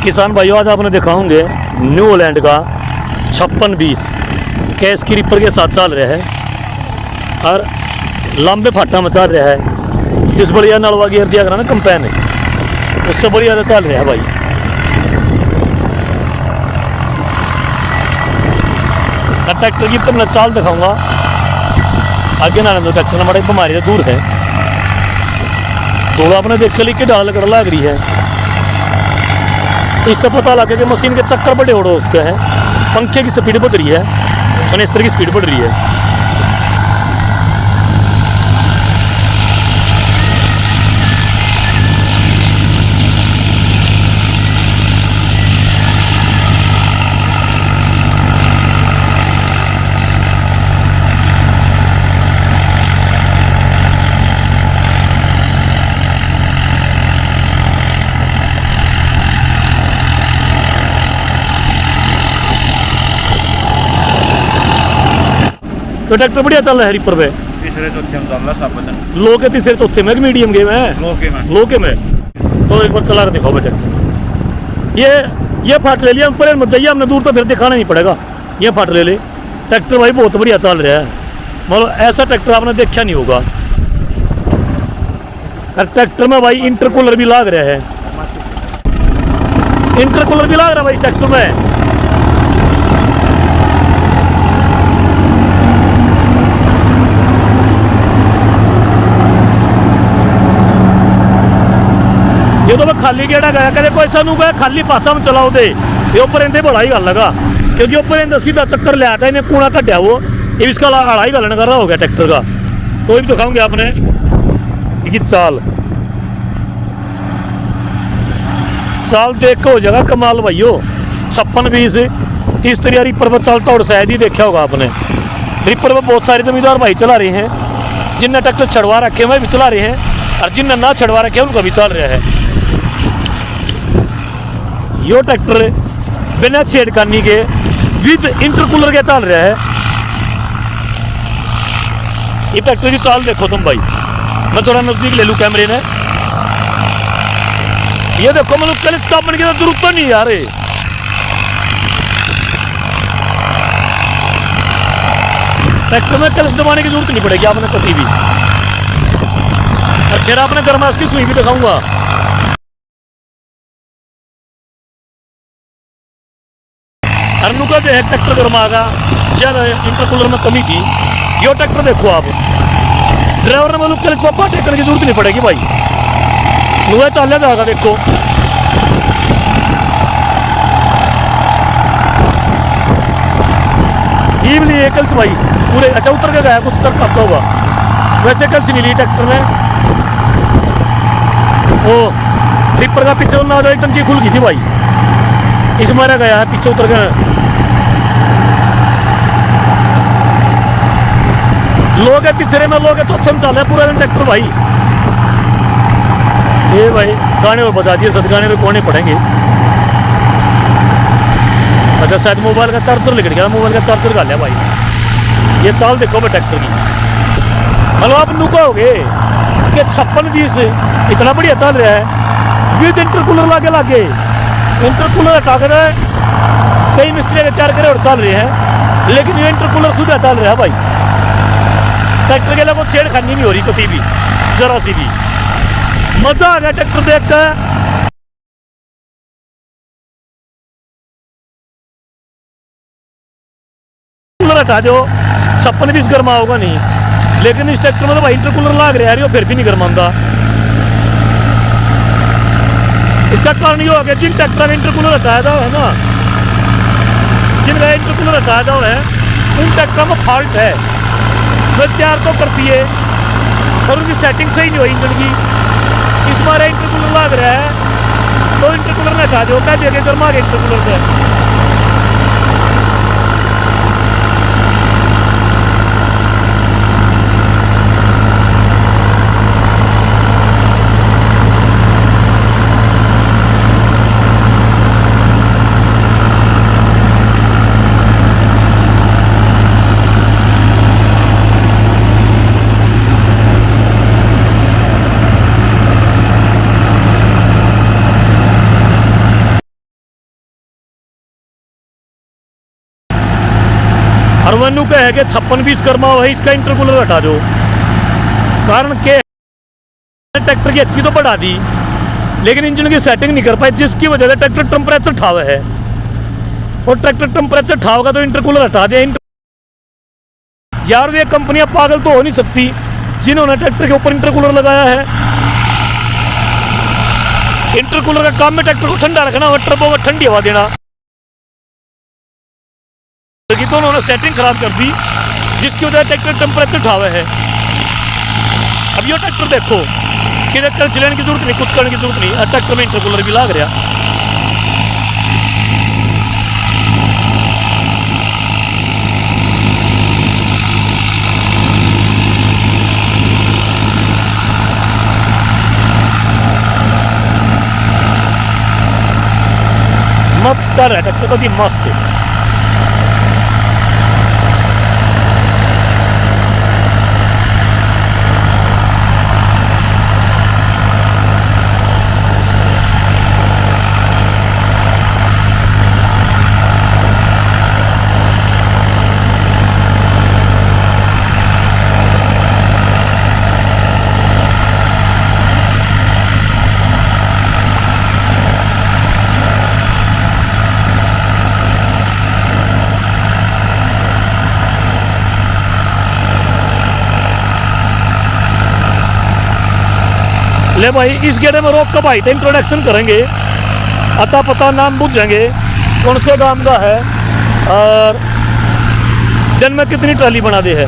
किसान भाइयों, आज आपने दिखाऊंगे न्यू हॉलैंड का 5620 कैश की रिपर के साथ चल रहा है और लंबे फाटा में चल रहा है। जिस बढ़िया नलवा गियर दिया करा ना कंपेन उससे बढ़िया तो चल रहा है भाई। ट्रैक्टर की तो मैं चाल दिखाऊंगा, आगे ना तो ट्रैक्टर हमारे बीमारी से दूर है। तो आपने देख ली कि डाल कड़ लग रही है, इससे पता लगे कि मशीन के चक्कर बड़े ओढ़ो उसका है। पंखे की स्पीड बढ़ रही है, सनेस्तर की स्पीड बढ़ रही है। तो ट्रैक्टर बढ़िया चल रहा है रिपर पे। तीसरे चौथे में चल रहा सब बदन। लो के तीसरे चौथे में मीडियम गेम है। लो के में तो एक बार चला कर दिखाओ बेटे। ये फाट ले लिया, ऊपर मत जाइए, हमने दूर तो फिर दिखाना नहीं पड़ेगा। ये फाट ले ले। ट्रैक्टर भाई बहुत बढ़िया चल रहा है, मतलब ऐसा ट्रैक्टर आपने देखा नहीं होगा। ट्रैक्टर में भाई इंटरकूलर भी लग रहा है, इंटरकूलर भी लग रहा है भाई ट्रैक्टर में। ये तो मैं खाली गेड़ा गया कदे कोई सानू गया खाली पासा में चलाओ दे। ये ऊपर इंदे बड़ा ही गल लगा, क्योंकि ऊपर इंदा सीधा चक्कर ले आता इन्हें कूड़ा कटा वो इसका आड़ा ही गलने कर रहा हो गया ट्रैक्टर का। तो भी दिखाऊंगे आपने कि चाल देख के हो जाएगा कमाल भाइयों। 5620 इस तरह रिपर पर चलता और शायद ही देखा होगा आपने। रिपर पर बहुत सारे जमींदार भाई चला रहे हैं, जिनने ट्रैक्टर छड़वा रखे हैं वह भी चला रहे हैं, और जिनने ना छड़वा रखे हैं उनका भी चल रहा है। यो ट्रैक्टर बिना छेड़खानी के विद इंटरकूलर के चल रहा है। ये ट्रैक्टर की चाल देखो तुम भाई, मैं थोड़ा नजदीक ले लूं कैमरे में। ये देखो, मतलब क्लच दाबने की जरूरत तो नहीं यार। ट्रैक्टर में क्लच दबाने की जरूरत नहीं पड़ेगी आपने कभी भी। और फिर आपने गरमाश की सुई भी दिखाऊंगा। अरनू का जो है ट्रैक्टर गर्मा का ज्यादा इंटरकूलर में कमी थी। यो ट्रैक्टर देखो आप, ड्राइवर ने मतलब क्लच पापा टेकने की जरूरत नहीं पड़ेगी भाई, नुआ चल जाएगा। देखो ये क्लच भाई पूरे अच्छा उतर के गया, कुछ कर सकता होगा। वैसे क्लच नहीं ली ट्रैक्टर ने। ओ रिपर का पीछे ना जाए, टंकी खुल गई थी भाई, इस मारा गया है पीछे उतर गया। लोग है तीसरे में, लोग है चौथे में चल रहा है पूरा ट्रैक्टर भाई। ये भाई गाने और बजा दिए, सद गाने पे कोने पड़ेंगे। अच्छा शायद मोबाइल का चार्जर लेकर गया, मोबाइल का चार्जर का लिया भाई। ये चाल देखो भाई ट्रैक्टर की, मतलब आप नुकाओगे कि 5620 इतना बढ़िया चल रहा है विद इंटरकूलर लागे। इंटरकूलर हटा कर कई मिस्त्री के तैयार करे और चल रहे हैं, लेकिन ये इंटरकूलर सुधा चल रहा है भाई। ट्रैक्टर के लिए कोई छेड़खानी नहीं हो रही कभी भी, जरा सी भी। मजा आ गया ट्रैक्टर देख कर। कूलर हटा दो, 5620 गर्मा होगा नहीं, लेकिन इस ट्रैक्टर में तो भाई इंटरकूलर लाग रहा है, फिर भी नहीं गर्मांदा। इसका कारण ये हो गया जिन ट्रैक्टर में इंटरकूलर हटाया था है ना, जिनका इंटरकूलर हटाया था है उन ट्रैक्टर में फॉल्ट है। वह तैयार तो करती है और उनकी सेटिंग सही नहीं हुई इंजन की। इस बार इंटरकूलर लग रहा है तो इंटरकूलर में हटा दो, क्या देखे गर्मा के इंटरकूलर से। और वनु का है कि 56-20 कर्मा वही इसका इंटरकूलर हटा दो। कारण के ट्रैक्टर की एचपी तो बढ़ा दी लेकिन इंजन की सेटिंग नहीं कर पाए, जिसकी वजह से ट्रैक्टर टेम्परेचर ठावा है और ट्रैक्टर टेम्परेचर ठाव का तो इंटरकूलर हटा दिया। यार ये कंपनियां पागल तो हो नहीं सकती जिन्होंने ट्रैक्टर के ऊपर इंटरकूलर लगाया है। इंटरकूलर का काम में ट्रैक्टर को ठंडा रखना और टर्बो में ठंडी हवा देना, तो उन्होंने सेटिंग खराब कर दी जिसकी वजह से ट्रैक्टर टेम्परेचर ठावा है। अब ये ट्रैक्टर देखो कि ट्रैक्टर चलाने की जरूरत नहीं, कुछ करने की जरूरत नहीं, ट्रैक्टर में इंटरकूलर भी लाग रहा। मस्त चल रहा है ट्रैक्टर, कभी मस्त है। ले भाई इस गेड़े में रोक कब आई थे, इंट्रोडक्शन करेंगे, अता पता नाम पूछेंगे कौन से गांव का है और दिन में कितनी ट्राली बना दी है।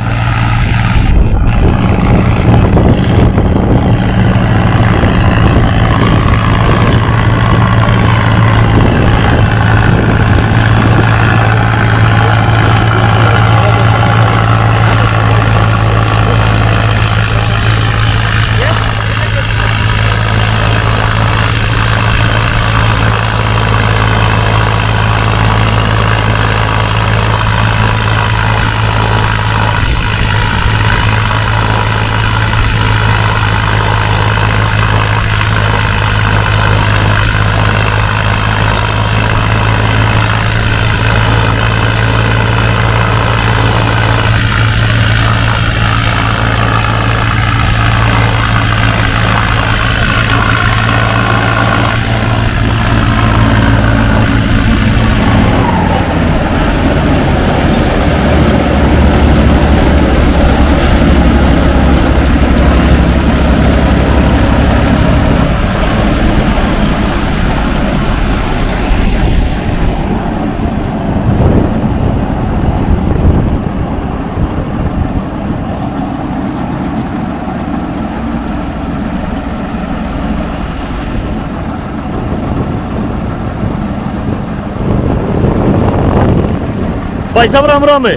भाई साहब राम राम है,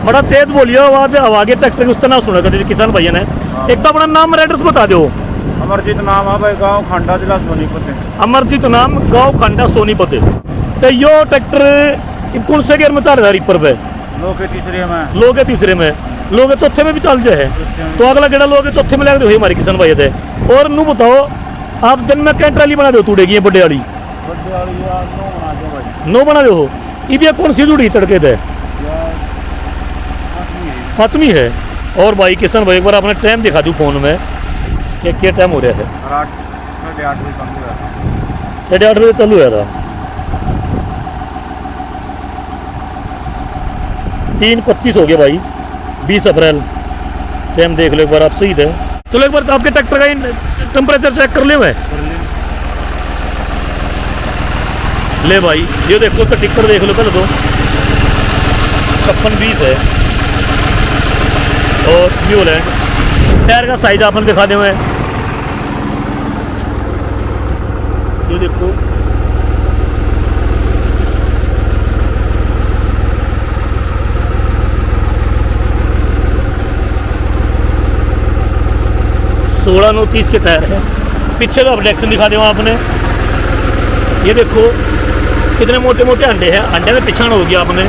बड़ा तेज बोलियो आवाज आगे ट्रैक्टर की उस तरह सुना कर किसान भैया ने। एक तो अपना नाम और एड्रेस बता दो। अमरजीत नाम है भाई, गांव खंडा, जिला सोनीपत। अमरजीत नाम, गांव खंडा, सोनीपत। तो यो ट्रैक्टर कौन से गेयर में चल रहा है? रिपर पे लो के तीसरे में, लो के तीसरे में, लो के चौथे में भी चल जाए। तो अगला गेड़ा लो के चौथे में लग रही हमारे किसान भैया थे। और नू बताओ आप दिन में क्या ट्राली बना दो तूड़ेगी बड्डे वाली? 9 बना दो। ये कौन सी जुड़ी तड़के थे? 5वीं है। और भाई किसान भाई एक बार अपना टाइम दिखा दूँ फोन में क्या टाइम हो रहा है? 8:30 बजे चालू है था। 3:25 हो गया भाई, 20 अप्रैल। टाइम देख लो एक बार आप, सही है। चलो एक बार आपके ट्रैक्टर का टेम्परेचर चेक कर ले मैं। ले भाई ये देखो स्टिकर देख लो पहले तो, 56-20 है। और न्यूलैंड टायर का साइज आपने दिखा दे हुए, ये देखो। सोलह 930 के टायर है। पीछे का प्रोटेक्शन दिखा दो आपने, ये देखो कितने मोटे मोटे अंडे हैं। अंडे में पिछाड़ हो गया आपने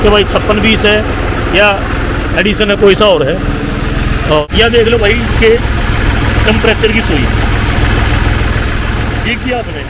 कि भाई 56-20 है या एडिशन है कोई सा और है। और यह देख लो भाई इसके टेम्परेचर की सुई ठीक किया आपने।